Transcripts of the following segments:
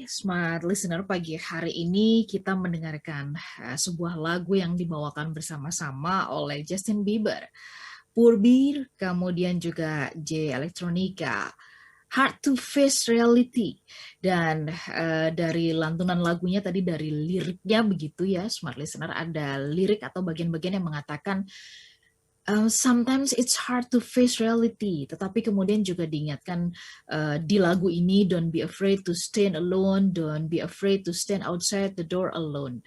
Smart Listener, pagi hari ini kita mendengarkan sebuah lagu yang dibawakan bersama-sama oleh Justin Bieber, Purbeer, kemudian juga J Electronica, Hard to Face Reality. Dan dari lantunan lagunya tadi, dari liriknya begitu ya, Smart Listener, ada lirik atau bagian-bagian yang mengatakan sometimes it's hard to face reality, tetapi kemudian juga diingatkan di lagu ini, don't be afraid to stand alone, don't be afraid to stand outside the door alone.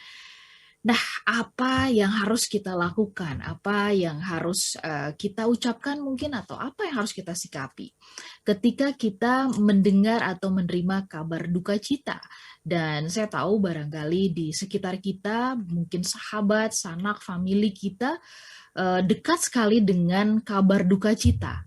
Nah, apa yang harus kita lakukan? Apa yang harus kita ucapkan mungkin, atau apa yang harus kita sikapi ketika kita mendengar atau menerima kabar duka cita? Dan saya tahu barangkali di sekitar kita, mungkin sahabat, sanak, famili kita dekat sekali dengan kabar duka cita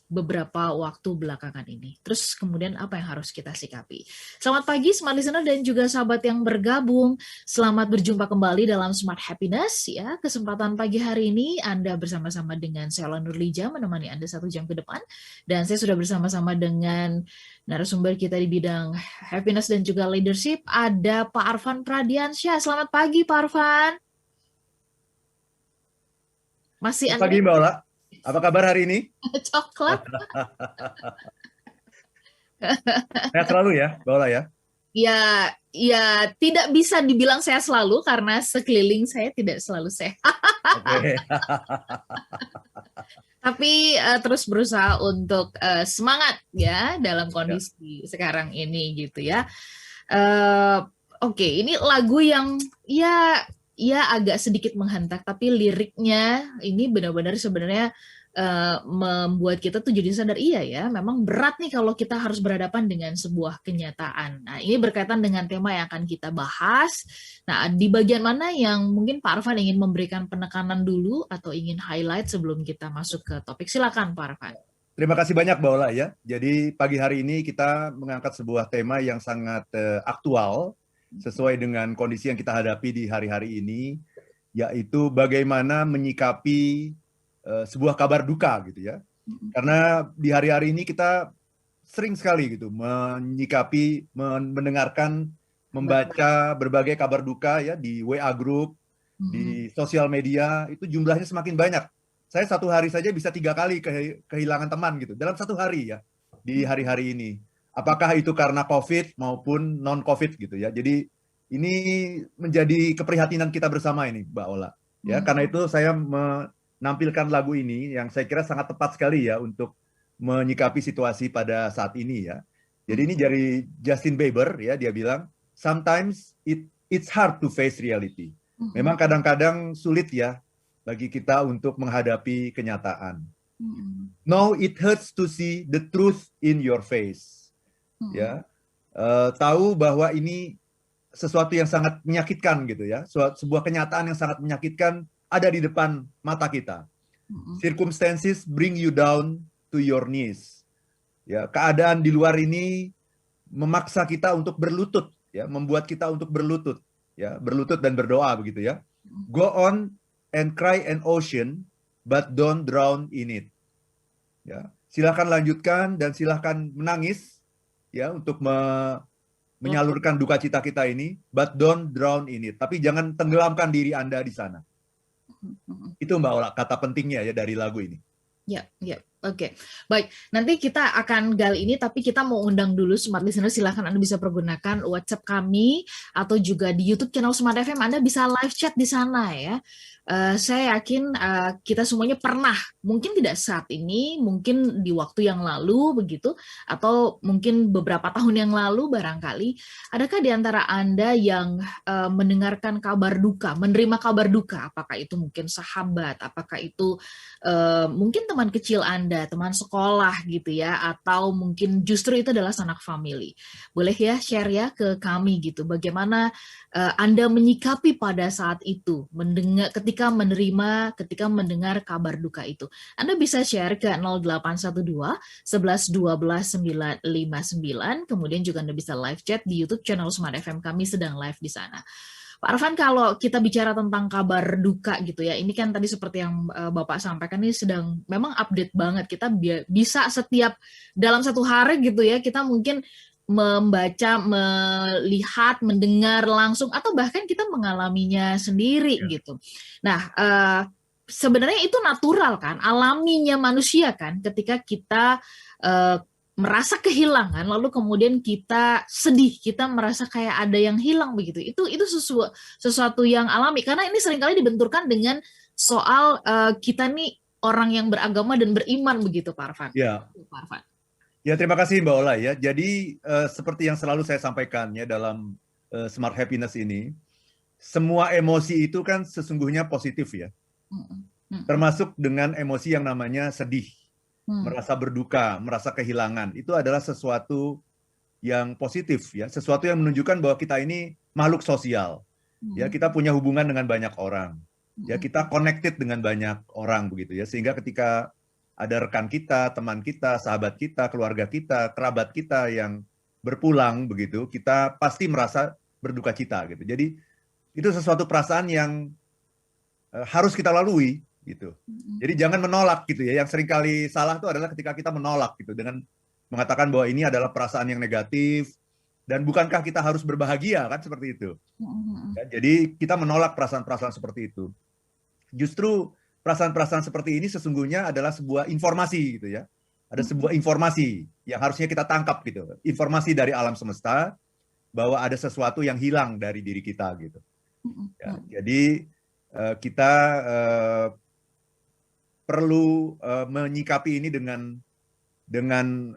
beberapa waktu belakangan ini. Terus kemudian apa yang harus kita sikapi? Selamat pagi Smart Listener dan juga sahabat yang bergabung. Selamat berjumpa kembali dalam Smart Happiness ya. Kesempatan pagi hari ini Anda bersama-sama dengan saya Nurlija, menemani Anda 1 jam ke depan. Dan saya sudah bersama-sama dengan narasumber kita di bidang happiness dan juga leadership. Ada Pak Arfan Pradiansyah. Selamat pagi Pak Arfan. Masih Selamat pagi Mbak Ola, apa kabar hari ini? Coklat. Sehat selalu ya Mbak Ola ya? Ya tidak bisa dibilang sehat selalu karena sekeliling saya tidak selalu sehat. Oke. Tapi terus berusaha untuk semangat ya dalam kondisi sekarang ini gitu ya. Oke, ini lagu yang ya agak sedikit menghentak, tapi liriknya ini benar-benar sebenarnya membuat kita tuh jadi sadar, iya ya, memang berat nih kalau kita harus berhadapan dengan sebuah kenyataan. Nah, ini berkaitan dengan tema yang akan kita bahas. Nah, di bagian mana yang mungkin Pak Arfan ingin memberikan penekanan dulu atau ingin highlight sebelum kita masuk ke topik? Silakan Pak Arfan. Terima kasih banyak Mbak Ola ya. Jadi pagi hari ini kita mengangkat sebuah tema yang sangat aktual sesuai dengan kondisi yang kita hadapi di hari-hari ini, yaitu bagaimana menyikapi sebuah kabar duka gitu ya. Karena di hari-hari ini kita sering sekali gitu menyikapi, mendengarkan, membaca berbagai kabar duka ya di WA group, di sosial media, itu jumlahnya semakin banyak. Saya satu hari saja bisa 3 kali kehilangan teman gitu dalam satu hari ya di hari-hari ini. Apakah itu karena COVID maupun non-COVID gitu ya. Jadi ini menjadi keprihatinan kita bersama ini, Mbak Ola. Ya, karena itu saya menampilkan lagu ini yang saya kira sangat tepat sekali ya untuk menyikapi situasi pada saat ini ya. Jadi ini dari Justin Bieber ya, dia bilang, sometimes it's hard to face reality. Memang kadang-kadang sulit ya bagi kita untuk menghadapi kenyataan. No, it hurts to see the truth in your face. Ya, tahu bahwa ini sesuatu yang sangat menyakitkan gitu ya, sebuah kenyataan yang sangat menyakitkan ada di depan mata kita. Circumstances bring you down to your knees. Ya, keadaan di luar ini memaksa kita untuk berlutut, ya, membuat kita untuk berlutut, ya, berlutut dan berdoa begitu ya. Go on and cry an ocean, but don't drown in it. Ya, silahkan lanjutkan dan silahkan menangis. Ya, untuk menyalurkan duka cita kita ini, but don't drown in it. Tapi jangan tenggelamkan diri Anda di sana. Itu Mbak Ola, kata pentingnya ya dari lagu ini. Ya, oke. Baik, nanti kita akan gali ini, tapi kita mau undang dulu Smart Listener, silahkan Anda bisa pergunakan WhatsApp kami, atau juga di YouTube channel Smart FM, Anda bisa live chat di sana ya. Saya yakin kita semuanya pernah, mungkin tidak saat ini, mungkin di waktu yang lalu begitu, atau mungkin beberapa tahun yang lalu barangkali, adakah di antara Anda yang mendengarkan kabar duka, menerima kabar duka, apakah itu mungkin sahabat, apakah itu mungkin teman kecil Anda, teman sekolah gitu ya, atau mungkin justru itu adalah sanak family. Boleh ya share ya ke kami gitu, bagaimana Anda menyikapi pada saat itu, ketika mendengar kabar duka itu. Anda bisa share ke 0812 11 12 959, kemudian juga Anda bisa live chat di YouTube channel Smart FM, kami sedang live di sana. Pak Arfan, kalau kita bicara tentang kabar duka gitu ya, ini kan tadi seperti yang Bapak sampaikan, ini sedang memang update banget. Kita bisa setiap dalam satu hari gitu ya, kita mungkin membaca, melihat, mendengar langsung, atau bahkan kita mengalaminya sendiri gitu. Nah, sebenarnya itu natural kan, alaminya manusia kan, ketika kita merasa kehilangan, lalu kemudian kita sedih, kita merasa kayak ada yang hilang begitu. Itu sesuatu yang alami, karena ini seringkali dibenturkan dengan soal kita nih orang yang beragama dan beriman begitu, Pak Arfan. Ya. Pak Arfan. Ya, terima kasih Mbak Ola ya. Jadi seperti yang selalu saya sampaikan ya dalam Smart Happiness ini, semua emosi itu kan sesungguhnya positif ya. Termasuk dengan emosi yang namanya sedih, merasa berduka, merasa kehilangan. Itu adalah sesuatu yang positif ya, sesuatu yang menunjukkan bahwa kita ini makhluk sosial. Ya, kita punya hubungan dengan banyak orang. Ya, kita connected dengan banyak orang begitu ya. Sehingga ketika ada rekan kita, teman kita, sahabat kita, keluarga kita, kerabat kita yang berpulang begitu, kita pasti merasa berduka cita gitu. Jadi itu sesuatu perasaan yang harus kita lalui gitu. Jadi jangan menolak gitu ya. Yang seringkali salah itu adalah ketika kita menolak gitu dengan mengatakan bahwa ini adalah perasaan yang negatif dan bukankah kita harus berbahagia kan seperti itu. Ya, jadi kita menolak perasaan-perasaan seperti itu. Justru perasaan-perasaan seperti ini sesungguhnya adalah sebuah informasi gitu ya. Ada sebuah informasi yang harusnya kita tangkap gitu. Informasi dari alam semesta bahwa ada sesuatu yang hilang dari diri kita gitu. Ya, jadi kita perlu menyikapi ini dengan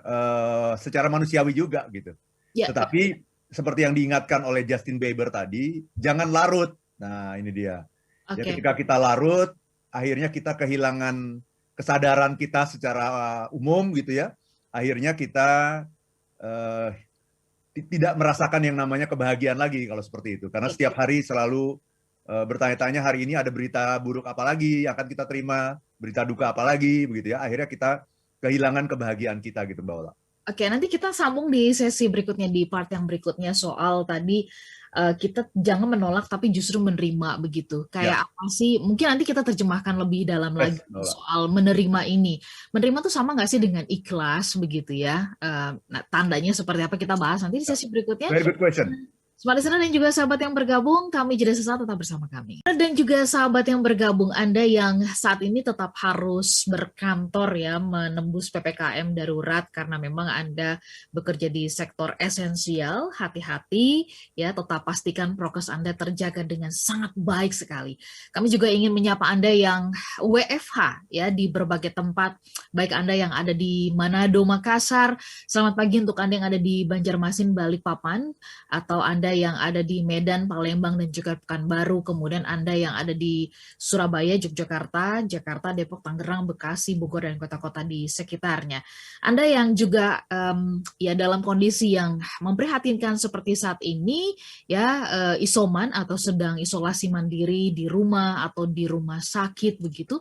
secara manusiawi juga gitu. Ya. Tetapi seperti yang diingatkan oleh Justin Bieber tadi, jangan larut. Nah, ini dia. Okay. Ya, ketika kita larut, akhirnya kita kehilangan kesadaran kita secara umum gitu ya. Akhirnya kita tidak merasakan yang namanya kebahagiaan lagi kalau seperti itu. Karena setiap hari selalu bertanya-tanya hari ini ada berita buruk apa lagi yang akan kita terima, berita duka apa lagi begitu ya. Akhirnya kita kehilangan kebahagiaan kita gitu Mbak Ola. Oke, nanti kita sambung di sesi berikutnya, di part yang berikutnya soal tadi kita jangan menolak tapi justru menerima begitu. Kayak apa sih? Mungkin nanti kita terjemahkan lebih dalam lagi soal menerima ini. Menerima tuh sama nggak sih dengan ikhlas begitu ya? Nah, tandanya seperti apa kita bahas nanti di sesi berikutnya. Very good question. Smart Listener dan juga sahabat yang bergabung, kami jeda sesaat, tetap bersama kami. Dan juga sahabat yang bergabung, Anda yang saat ini tetap harus berkantor ya, menembus PPKM darurat karena memang Anda bekerja di sektor esensial, hati-hati ya, tetap pastikan prokes Anda terjaga dengan sangat baik sekali. Kami juga ingin menyapa Anda yang WFH ya di berbagai tempat, baik Anda yang ada di Manado, Makassar, selamat pagi untuk Anda yang ada di Banjarmasin, Balikpapan, atau Anda yang ada di Medan, Palembang, dan juga Pekanbaru, kemudian Anda yang ada di Surabaya, Yogyakarta, Jakarta, Depok, Tangerang, Bekasi, Bogor, dan kota-kota di sekitarnya. Anda yang juga ya dalam kondisi yang memprihatinkan seperti saat ini, ya isoman atau sedang isolasi mandiri di rumah atau di rumah sakit begitu,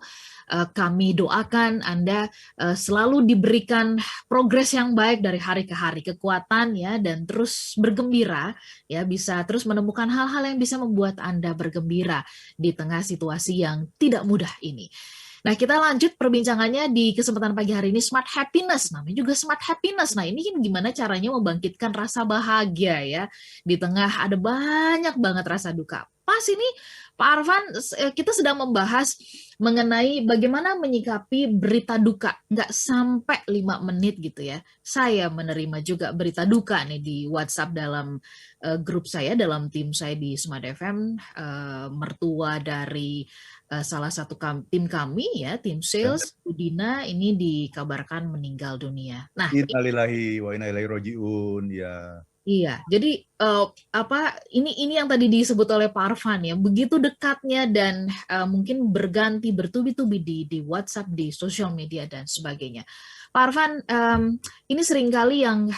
kami doakan Anda selalu diberikan progres yang baik dari hari ke hari, kekuatan ya, dan terus bergembira ya, bisa terus menemukan hal-hal yang bisa membuat Anda bergembira di tengah situasi yang tidak mudah ini. Nah, kita lanjut perbincangannya di kesempatan pagi hari ini, Smart Happiness. Namanya juga Smart Happiness. Nah, ini gimana caranya membangkitkan rasa bahagia ya, di tengah ada banyak banget rasa duka. Pas ini Pak Arfan, kita sedang membahas mengenai bagaimana menyikapi berita duka. Nggak sampai 5 menit gitu ya. Saya menerima juga berita duka nih di WhatsApp dalam grup saya, dalam tim saya di Smart FM, mertua dari salah satu tim kami ya, tim sales, Udina, ini dikabarkan meninggal dunia. Nah, innalillahi wa inna ilaihi rajiun ya. Iya, jadi ini yang tadi disebut oleh Pak Arfan ya, begitu dekatnya dan mungkin berganti bertubi-tubi di WhatsApp, di sosial media dan sebagainya. Pak Arfan, ini seringkali yang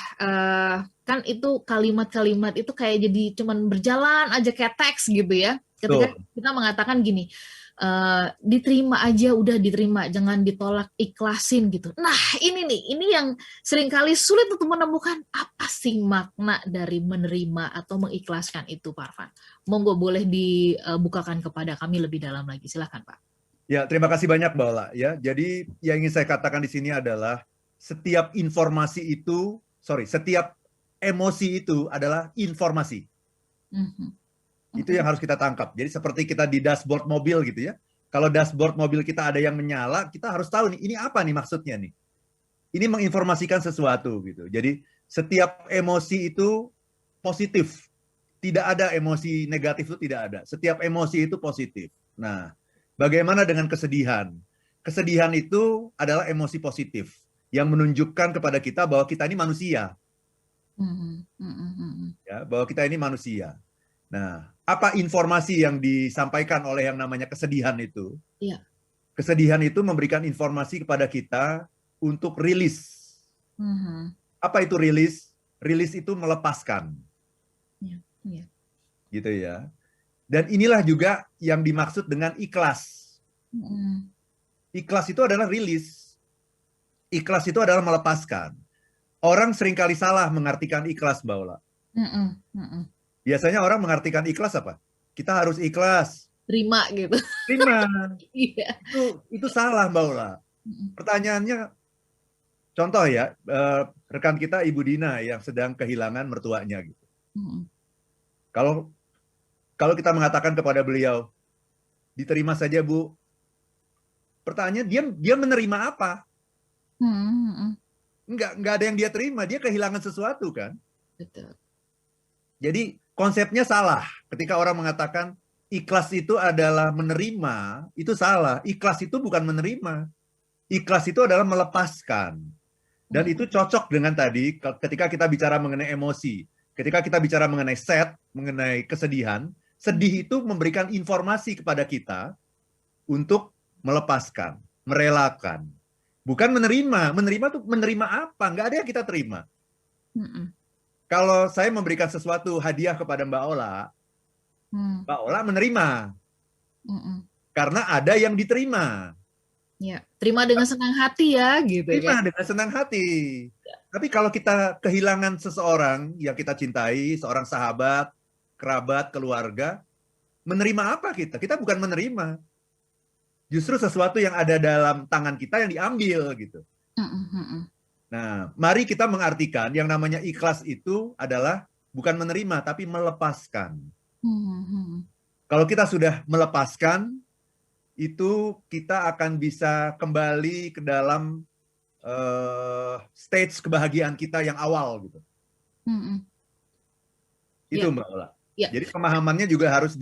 kan itu kalimat-kalimat itu kayak jadi cuman berjalan aja kayak teks gitu ya. Ketika kita mengatakan gini, diterima aja, udah diterima, jangan ditolak, ikhlasin gitu. Nah, ini yang seringkali sulit untuk menemukan apa sih makna dari menerima atau mengikhlaskan itu, Pak Arfan. Monggo boleh dibukakan kepada kami lebih dalam lagi, silakan Pak. Ya, terima kasih banyak Mbak Ola ya. Jadi yang ingin saya katakan di sini adalah setiap emosi itu adalah informasi. Itu yang harus kita tangkap. Jadi seperti kita di dashboard mobil gitu ya. Kalau dashboard mobil kita ada yang menyala, kita harus tahu nih, ini apa nih maksudnya nih. Ini menginformasikan sesuatu gitu. Jadi setiap emosi itu positif. Tidak ada emosi negatif, itu tidak ada. Setiap emosi itu positif. Nah, bagaimana dengan kesedihan? Kesedihan itu adalah emosi positif yang menunjukkan kepada kita bahwa kita ini manusia. Ya, bahwa kita ini manusia. Nah, apa informasi yang disampaikan oleh yang namanya kesedihan itu? Iya. Kesedihan itu memberikan informasi kepada kita untuk rilis. Apa itu rilis? Rilis itu melepaskan. Iya. Gitu ya. Dan inilah juga yang dimaksud dengan ikhlas. Ikhlas itu adalah rilis. Ikhlas itu adalah melepaskan. Orang seringkali salah mengartikan ikhlas, Mbak Ola. Biasanya orang mengartikan ikhlas apa? Kita harus ikhlas. Terima gitu. Terima. Iya. Itu salah, Mbak Ola. Pertanyaannya, contoh ya, rekan kita Ibu Dina yang sedang kehilangan mertuanya gitu. Kalau kita mengatakan kepada beliau, diterima saja Bu. Pertanyaannya, dia menerima apa? Enggak ada yang dia terima, dia kehilangan sesuatu kan? Betul. Jadi konsepnya salah. Ketika orang mengatakan ikhlas itu adalah menerima, itu salah. Ikhlas itu bukan menerima. Ikhlas itu adalah melepaskan. Dan itu cocok dengan tadi ketika kita bicara mengenai emosi. Ketika kita bicara mengenai mengenai kesedihan, sedih itu memberikan informasi kepada kita untuk melepaskan, merelakan. Bukan menerima. Menerima tuh menerima apa? Nggak ada yang kita terima. Kalau saya memberikan sesuatu hadiah kepada Mbak Ola, Mbak Ola menerima. Karena ada yang diterima. Ya, terima dengan senang hati ya, gitu Terima kan. dengan senang hati. Tapi kalau kita kehilangan seseorang yang kita cintai, seorang sahabat, kerabat, keluarga, menerima apa kita? Kita bukan menerima. Justru sesuatu yang ada dalam tangan kita yang diambil gitu. Nah, mari kita mengartikan yang namanya ikhlas itu adalah bukan menerima, tapi melepaskan. Kalau kita sudah melepaskan, itu kita akan bisa kembali ke dalam stage kebahagiaan kita yang awal gitu. Itu Mbak Ola. Jadi pemahamannya juga harus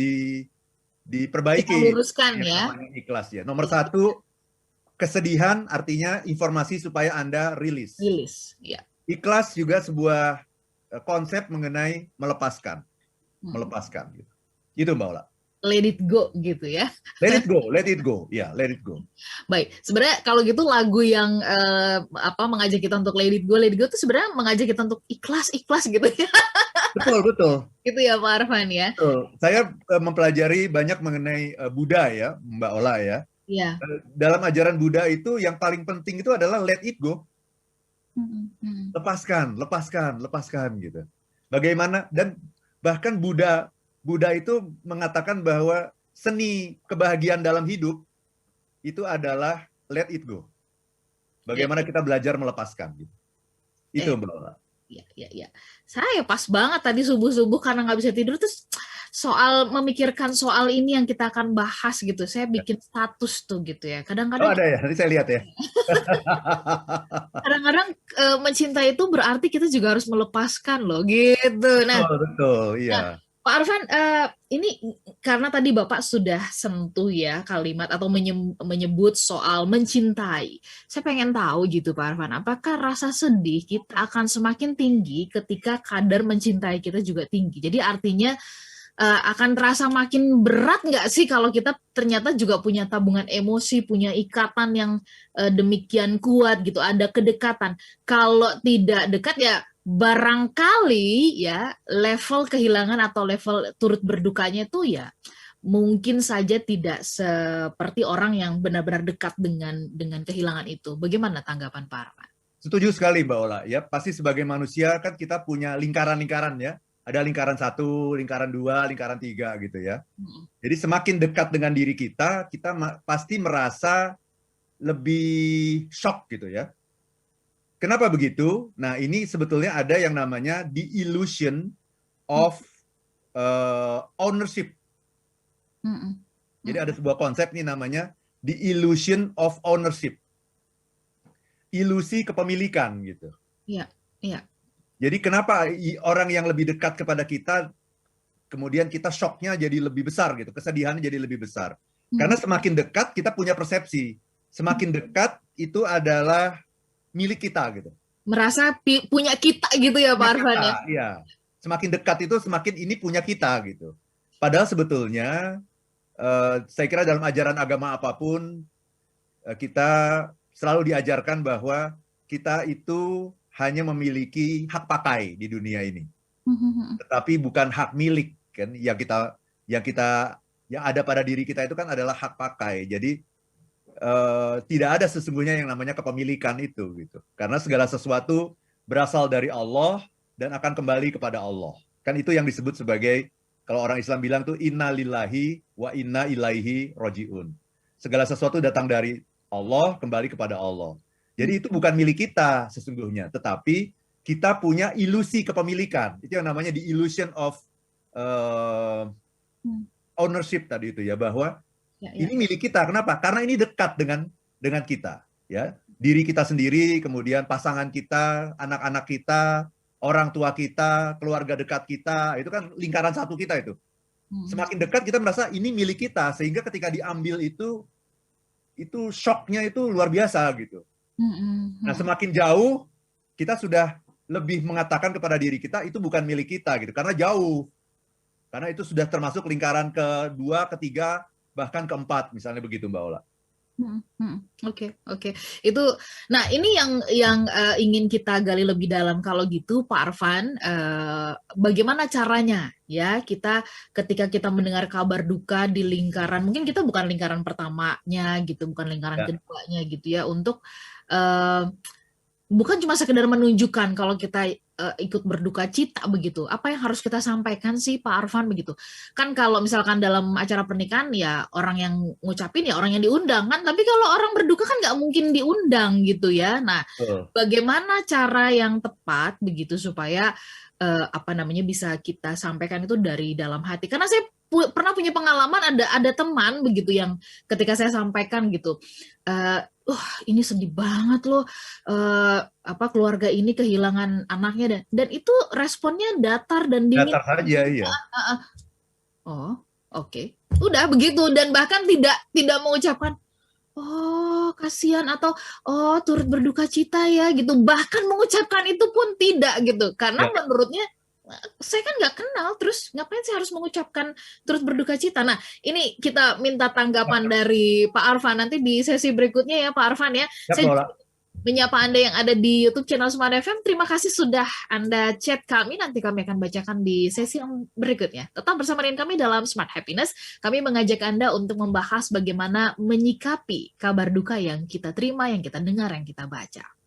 diperbaiki. Kita luruskan ya. Namanya ikhlas ya. Nomor satu, kesedihan artinya informasi supaya Anda rilis. Ya. Ikhlas juga sebuah konsep mengenai melepaskan. Melepaskan gitu. Itu Mbak Ola. Let it go gitu ya. Let it go, let it go. Ya, let it go. Baik, sebenarnya kalau gitu lagu yang mengajak kita untuk let it go itu sebenarnya mengajak kita untuk ikhlas gitu ya. Betul. Itu ya Pak Arfan ya. Betul. Saya mempelajari banyak mengenai Buddha ya, Mbak Ola ya. Iya. Dalam ajaran Buddha itu yang paling penting itu adalah let it go. Lepaskan gitu. Bagaimana, dan bahkan Buddha itu mengatakan bahwa seni kebahagiaan dalam hidup itu adalah let it go. Bagaimana kita belajar melepaskan gitu. Itu Mbak Ola. Ya. Saya pas banget tadi subuh-subuh karena nggak bisa tidur terus soal memikirkan soal ini yang kita akan bahas gitu. Saya bikin status tuh gitu ya. Kadang-kadang ada ya, nanti saya lihat ya. Kadang-kadang mencintai itu berarti kita juga harus melepaskan loh gitu. Nah, betul, iya. Nah, Pak Arfan, ini karena tadi Bapak sudah sentuh ya kalimat atau menyebut soal mencintai. Saya pengen tahu gitu Pak Arfan, apakah rasa sedih kita akan semakin tinggi ketika kadar mencintai kita juga tinggi? Jadi artinya akan terasa makin berat nggak sih kalau kita ternyata juga punya tabungan emosi, punya ikatan yang demikian kuat gitu, ada kedekatan. Kalau tidak dekat ya barangkali ya level kehilangan atau level turut berdukanya itu ya mungkin saja tidak seperti orang yang benar-benar dekat dengan kehilangan itu. Bagaimana tanggapan Pak Arfan? Setuju sekali Mbak Ola. Ya, pasti sebagai manusia kan kita punya lingkaran-lingkaran ya. Ada lingkaran 1, lingkaran 2, lingkaran 3 gitu ya. Jadi semakin dekat dengan diri kita, kita pasti merasa lebih shock gitu ya. Kenapa begitu? Nah, ini sebetulnya ada yang namanya the illusion of ownership. Jadi ada sebuah konsep nih namanya the illusion of ownership. Ilusi kepemilikan gitu. Iya, iya. Jadi kenapa orang yang lebih dekat kepada kita, kemudian kita shocknya jadi lebih besar gitu, kesedihannya jadi lebih besar. Karena semakin dekat kita punya persepsi, semakin dekat itu adalah milik kita gitu. Merasa punya kita gitu ya Pak Arfan ya? Iya. Semakin dekat itu semakin ini punya kita gitu. Padahal sebetulnya saya kira dalam ajaran agama apapun kita selalu diajarkan bahwa kita itu hanya memiliki hak pakai di dunia ini, tetapi bukan hak milik kan. Yang ada pada diri kita itu kan adalah hak pakai. Jadi tidak ada sesungguhnya yang namanya kepemilikan itu gitu. Karena segala sesuatu berasal dari Allah dan akan kembali kepada Allah. Kan itu yang disebut sebagai, kalau orang Islam bilang tuh inna lillahi wa inna ilaihi roji'un. Segala sesuatu datang dari Allah, kembali kepada Allah. Jadi itu bukan milik kita sesungguhnya, tetapi kita punya ilusi kepemilikan. Itu yang namanya the illusion of ownership tadi itu ya, bahwa ini milik kita. Kenapa? Karena ini dekat dengan kita, ya. Diri kita sendiri, kemudian pasangan kita, anak-anak kita, orang tua kita, keluarga dekat kita, itu kan lingkaran satu kita itu. Semakin dekat kita merasa ini milik kita, sehingga ketika diambil itu shocknya itu luar biasa gitu. Nah, semakin jauh kita sudah lebih mengatakan kepada diri kita itu bukan milik kita gitu, karena jauh, karena itu sudah termasuk lingkaran kedua, ketiga, bahkan keempat, misalnya begitu Mbak Ola. Oke. Itu, nah ini yang ingin kita gali lebih dalam. Kalau gitu, Pak Arfan, bagaimana caranya ya kita ketika kita mendengar kabar duka di lingkaran, mungkin kita bukan lingkaran pertamanya gitu, bukan lingkaran keduanya gitu ya, untuk bukan cuma sekedar menunjukkan kalau kita ikut berduka cita begitu. Apa yang harus kita sampaikan sih Pak Arfan begitu? Kan kalau misalkan dalam acara pernikahan ya orang yang ngucapin ya orang yang diundang kan. Tapi kalau orang berduka kan nggak mungkin diundang gitu ya. Nah, bagaimana cara yang tepat begitu supaya bisa kita sampaikan itu dari dalam hati? Karena saya pernah punya pengalaman ada teman begitu yang ketika saya sampaikan gitu, ini sedih banget loh, keluarga ini kehilangan anaknya dan itu responnya datar dan dingin. Datar saja, iya. Oh, oke. Udah begitu dan bahkan tidak mengucapkan kasihan atau turut berduka cita ya gitu. Bahkan mengucapkan itu pun tidak gitu. Karena menurutnya saya kan nggak kenal, terus ngapain saya harus mengucapkan turut berduka cita. Nah, ini kita minta tanggapan dari Pak Arfan nanti di sesi berikutnya ya Pak Arfan ya. Saya menyapa Anda yang ada di YouTube channel Smart FM. Terima kasih sudah Anda chat kami. Nanti kami akan bacakan di sesi yang berikutnya. Tetap bersama dengan kami dalam Smart Happiness. Kami mengajak Anda untuk membahas bagaimana menyikapi kabar duka yang kita terima, yang kita dengar, yang kita baca.